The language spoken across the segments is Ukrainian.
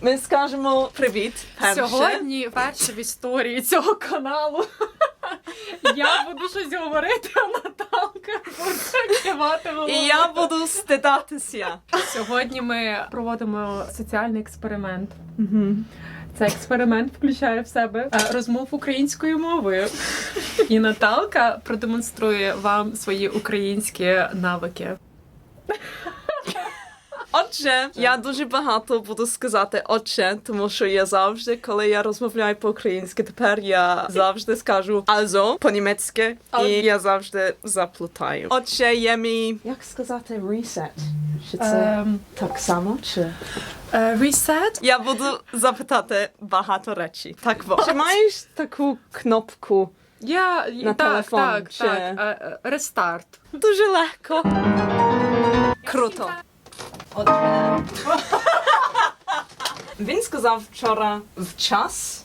Ми скажемо привіт перше. Сьогодні перше в історії цього каналу. Я буду щось говорити, а Наталка буде кивати головою. І я буду стидатися. Сьогодні ми проводимо соціальний експеримент. Угу. Цей експеримент включає в себе розмов українською мовою. І Наталка продемонструє вам свої українські навики. Отже, я дуже багато буду сказати «отже», тому що я завжди, коли я розмовляю по-українськи, тепер я завжди скажу «also» по-німецьки, і я завжди заплутаю. Отже, є мій, як сказати, reset? Чи це так само, чи? Reset? Я буду запитати багато речей. Так, чи маєш таку кнопку? На телефон, так, чи- рестарт. Дуже легко. Круто. Отже. Він сказав вчора в час,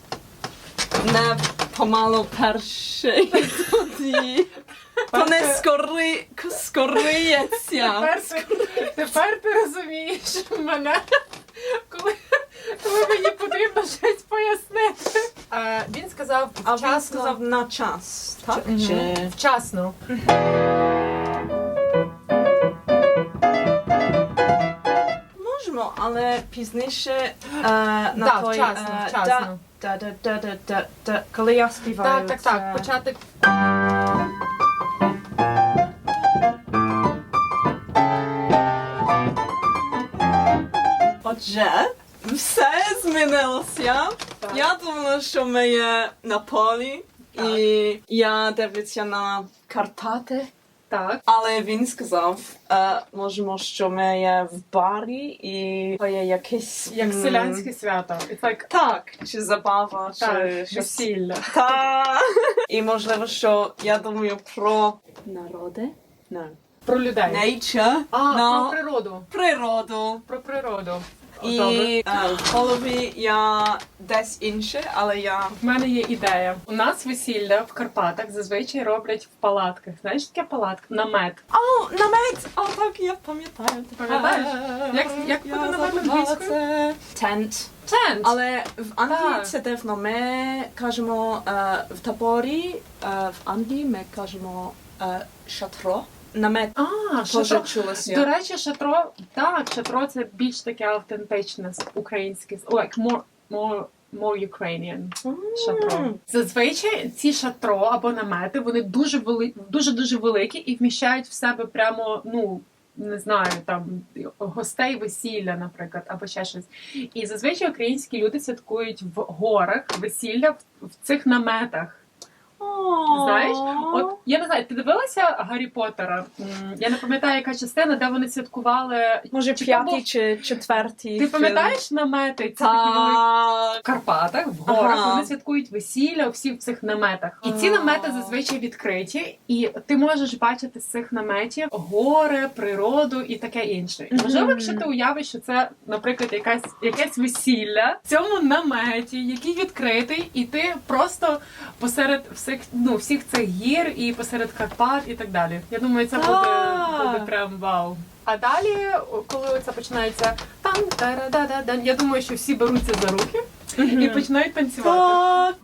не помало перший тоді. То не скориється. Тепер ти розумієш мене, коли мені потрібно щось пояснити. Він сказав А вчасно. він сказав на час, так? Чи... Вчасно. Можемо, але пізніше на той... вчасно. Коли я співаю. Так, початок. Отже, все змінилося. Так. Я думала, що ми є на полі, Так. і я дивлюся на Карпати. Так. Але він сказав, можемо, що ми є в барі, і то є якесь... Як селянське свято. It's like, Так, чи забава, чи так, щось. весілля. Та. І можливо, що я думаю про народи. No. Про людей. Nature. Про No. природу. Природу. Про природу. І Добре. в голові я десь інше, але я... В мене є ідея. У нас весілля в Карпатах зазвичай роблять в палатках. Знаєш, що таке палатка? Намет. О, намет! О, так, я пам'ятаю. Ти пам'ятаєш? Як буде намет англійською? Тент. Тент. Але в Англії Так. це дивно. Ми кажемо в таборі, в Англії ми кажемо шатро. Намет теж шатро. чулося. До речі, шатро, так, шатро це більш таке автентичне українське, like more Ukrainian шатро. Зазвичай ці шатро або намети, вони дуже великі і вміщають в себе прямо, не знаю, там гостей весілля, наприклад, або ще щось. І зазвичай українські люди святкують в горах весілля в цих наметах. Знаєш, от я не знаю, ти дивилася Гаррі Поттера? Я не пам'ятаю, яка частина, де вони святкували. Може, Чи п'ятий то був- чи четвертий. Ти пам'ятаєш намети? Ці такі великі? В Карпатах, в горах, вони святкують весілля у всіх цих наметах. І ці намети зазвичай відкриті, і ти можеш бачити з цих наметів гори, природу і таке інше. І можливо, якщо ти уявиш, що це, наприклад, якесь весілля в цьому наметі, який відкритий, і ти просто посеред всіх цих гір і посеред Карпат і так далі. Я думаю, це буде прям вау. А далі, коли це починається там-тара-да-да-дан, я думаю, що всі беруться за руки і починають танцювати.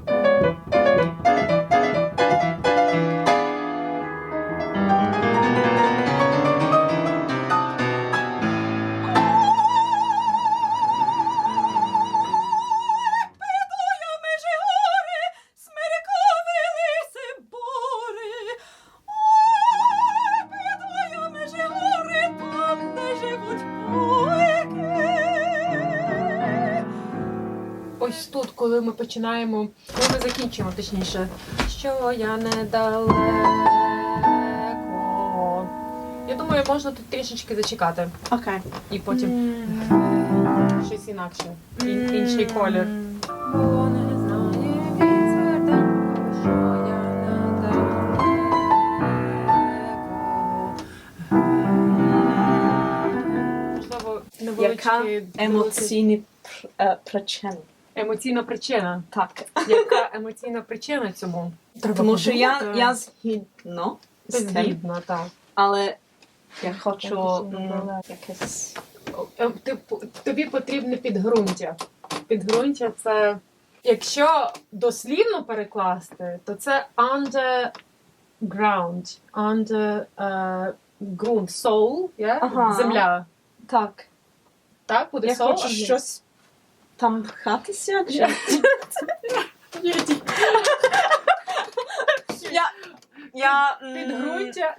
Ось тут, коли ми закінчуємо, точніше, що я недалеко. Я думаю, можна тут трішечки зачекати. Окей. І потім щось інакше. Інший колір. Бо не знає вітер далеко, що я недалеко. Можливо, Яка невеличкий... емоційна причина? Емоційна причина. Так. Яка емоційна причина цьому? Тому що я згідно з тим, згідна, так. але я хочу якесь... Тобі потрібне підґрунтя. Підґрунтя це, якщо дослівно перекласти, то це underground, ґрунт, soul, yeah? Ага. Земля. Так. Так, буде Я soul хочу англійською? щось там пхатися, чи...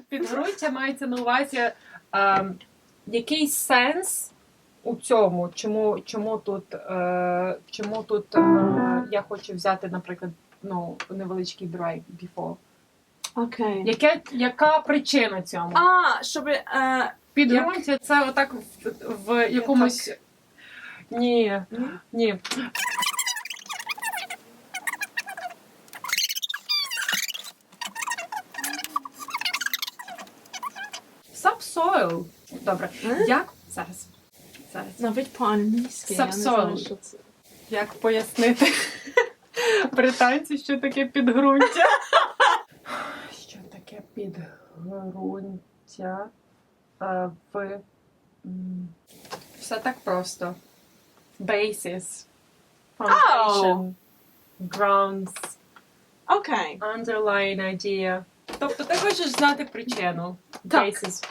Підґрунтя мається на увазі якийсь сенс у цьому, чому тут я хочу взяти, наприклад, невеличкий break before. Окей. Яка причина цьому? Щоб... Підґрунтя це отак в якомусь... Ні. Subsoil. Добре. Як? Зараз. Навіть по-англійськи. Subsoil. Як пояснити британці, що таке підґрунтя? Що таке підґрунтя все так просто. Basis. Foundation. Grounds. Окей. Underlying idea. Тобто ти хочеш знати причину. Так. Basis.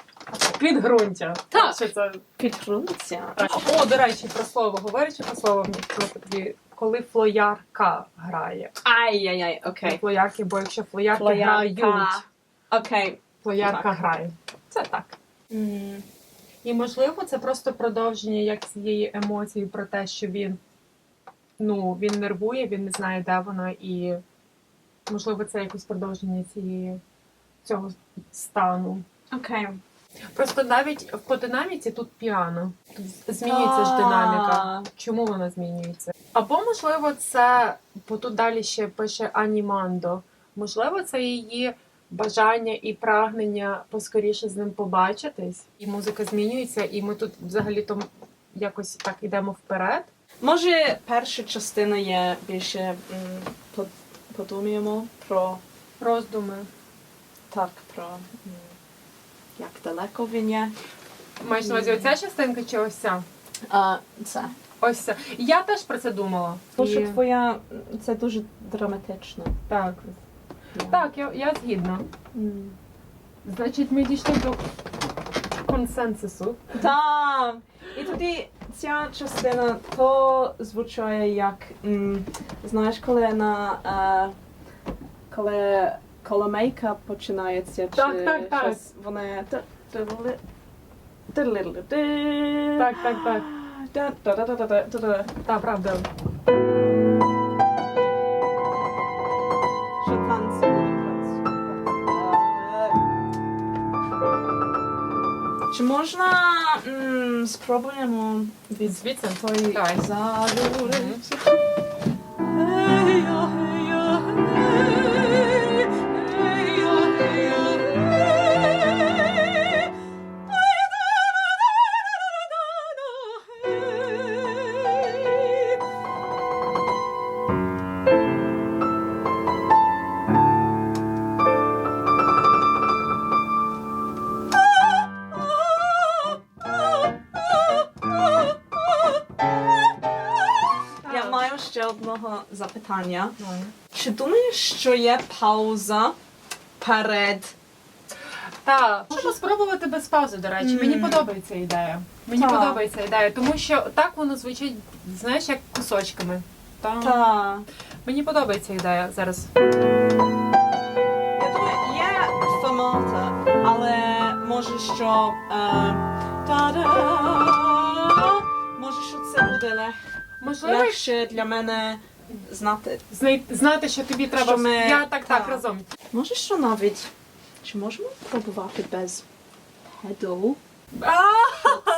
Підґрунтя. Так. Що це? Підґрунтя. О, до речі, про слово. Говорячи про слово, тобі, коли флоярка грає. Ай-яй-яй, Не окей. флоярки, бо якщо флоярки грають, Окей. флоярка Так. грає. Це так. І, можливо, це просто продовження як цієї емоції про те, що він нервує, він не знає, де вона, і, можливо, це якось продовження цього стану. Окей. Просто навіть по динаміці тут піано. Тут змінюється ж динаміка. Чому вона змінюється? Або, можливо, це, бо тут далі ще пише анімандо, можливо, це її бажання і прагнення поскоріше з ним побачитись. І музика змінюється, і ми тут взагалі-то якось так ідемо вперед. Може, перша частина є більше подумаємо про Роздуми. як далеко він є. Маєш на увазі оця частинка чи ось ця? Це. Ось ця. Я теж про це думала. Тому що І- твоя, це дуже драматично. Так. Так, я згідна. Значить, ми дійшли до консенсусу. Так. І тоді ця частина то звучає як, знаєш, коли коломейка починається, чи Так. щось, вони... Так. Так, правда. Що танці будуть працювати. Чи можна спробуємо від Звідси? тої Давай. залюри? Я маю ще одного запитання. Чи думаєш, що є пауза перед? Так, можна спробувати без паузи, до речі. Мені подобається ідея. Подобається ідея, тому що так воно звучить, знаєш, як кусочками. Та. Мені подобається ідея зараз. Я думаю, є фемата, але може, що може, що це буде Можливо, легше для мене знати. знати, що тобі треба. Що ми- Я так Так. разом. Може, що навіть. Чи можемо пробувати без педал?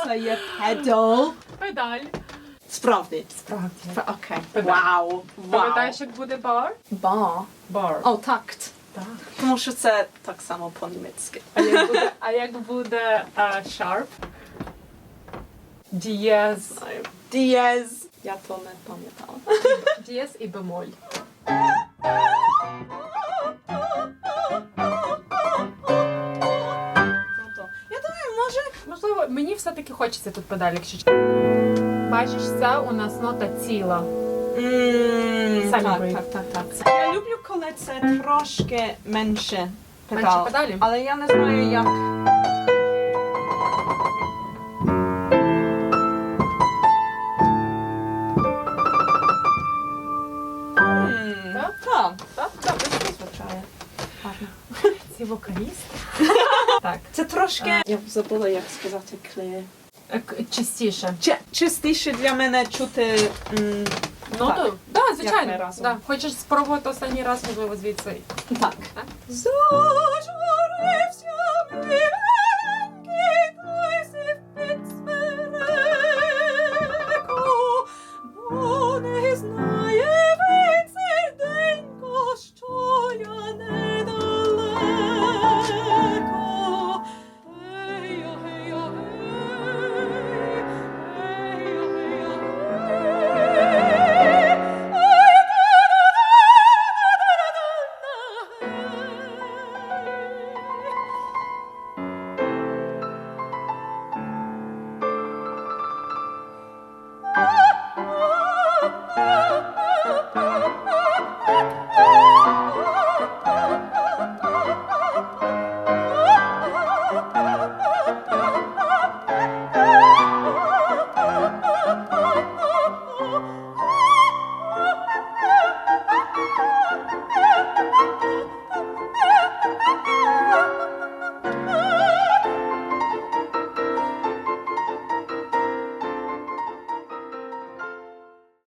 Це є педал. Педаль. Справді. Справді. Окей. Педаль. Вау. Пам'ятаєш, як буде бар? Бар. Бар. О, такт. Так. Тому що це так само по-німецьки. А як буде sharp? Дієз. Дієз. Я то не пам'ятала. Дієз і бемоль. Я думаю, може... Можливо, мені все-таки хочеться тут педалі, якщо чесно. Бачиш, це у нас нота ціла. Самі ви. Так. Я люблю, коли це трошки менше педал. педалі? Але я не знаю, як. Так, звичайно. Гарно. Ці вокалісти. Так. Це трошки... Я забула, як сказати клеє. Частіше. Частіше для мене чути... Ноту? Так, Як ми звичайно. разом. Да. Хочеш спробувати останній раз, можливо, звідси? Так. Так? Зажурився миленький, той сивець смереко, бо не знає.